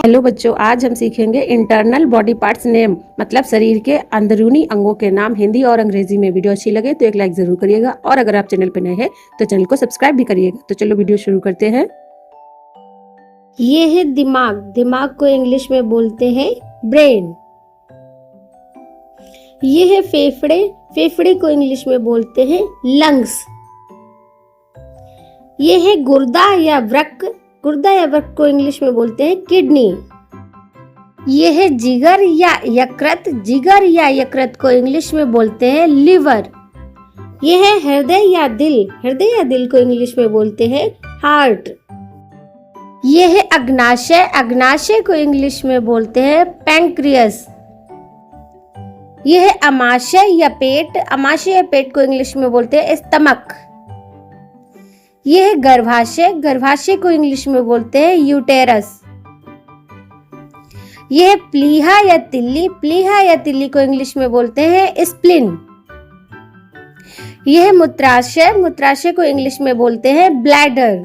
Hello बच्चों, आज हम सीखेंगे इंटरनल बॉडी पार्ट्स नेम, मतलब शरीर के अंदरूनी अंगों के नाम हिंदी और अंग्रेजी में। वीडियो अच्छी लगे तो एक लाइक जरूर करिएगा और अगर आप चैनल पर नए हैं तो चैनल को सब्सक्राइब भी करिएगा। तो चलो वीडियो शुरू करते हैं। ये है दिमाग। दिमाग को इंग्लिश में बोलते हैं ब्रेन। ये है फेफड़े। फेफड़े को इंग्लिश में बोलते हैं लंग्स। ये है गुर्दा या वृक्क। गुर्दा या वृक्क को इंग्लिश में बोलते हैं किडनी। ये है जिगर या यकृत। जिगर या यकृत को इंग्लिश में बोलते हैं लिवर। ये है हृदय या दिल। हृदय या दिल को इंग्लिश में बोलते हैं हार्ट। ये है अग्नाशय। अग्नाशय को इंग्लिश में बोलते हैं पैंक्रियस। यह है अमाशय या पेट। अमाशय या पेट को इंग्लिश में बोलते हैं स्टमक। यह है गर्भाशय। गर्भाशय को इंग्लिश में बोलते हैं यूटेरस। यह है प्लीहा या तिल्ली। प्लीहा या तिल्ली को इंग्लिश में बोलते हैं स्प्लिन। यह है मूत्राशय। मूत्राशय को इंग्लिश में बोलते हैं ब्लैडर।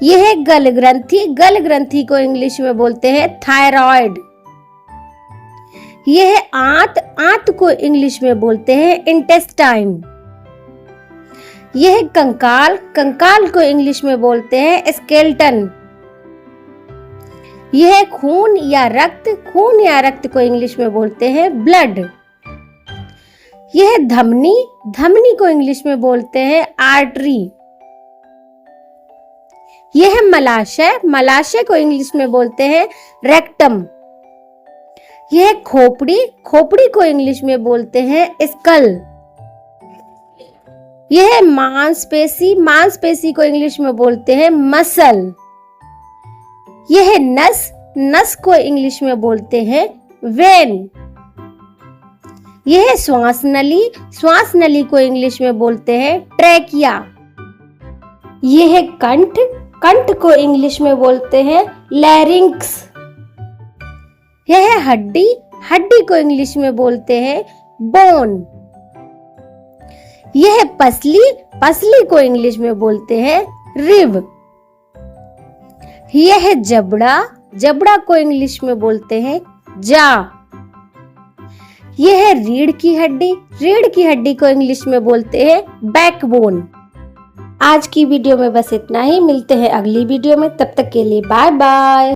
यह है गल ग्रंथि। गल ग्रंथि को इंग्लिश में बोलते हैं थायराइड। यह है आंत। आंत को इंग्लिश में बोलते हैं इंटेस्टाइन। यह है कंकाल। कंकाल को इंग्लिश में बोलते हैं स्केलेटन। यह है खून या रक्त। खून या रक्त को इंग्लिश में बोलते हैं ब्लड। यह है धमनी। धमनी को इंग्लिश में बोलते हैं आर्टरी। यह है मलाशय। मलाशय को इंग्लिश में बोलते हैं रेक्टम। यह है खोपड़ी। खोपड़ी को इंग्लिश में बोलते हैं स्कल। यह है मांसपेशी। मांसपेशी को इंग्लिश में बोलते हैं मसल। यह है नस। नस को इंग्लिश में बोलते हैं वेन। यह है श्वास नली। श्वास नली को इंग्लिश में बोलते हैं ट्रैकिया। यह है कंठ। कंठ को इंग्लिश में बोलते हैं लैरिंक्स। यह है हड्डी। हड्डी को इंग्लिश में बोलते हैं बोन। यह है पसली। पसली को इंग्लिश में बोलते हैं रिब। यह है जबड़ा। जबड़ा को इंग्लिश में बोलते हैं जा। यह है रीढ़ की हड्डी। रीढ़ की हड्डी को इंग्लिश में बोलते हैं बैकबोन। आज की वीडियो में बस इतना ही। मिलते हैं अगली वीडियो में, तब तक के लिए बाय बाय।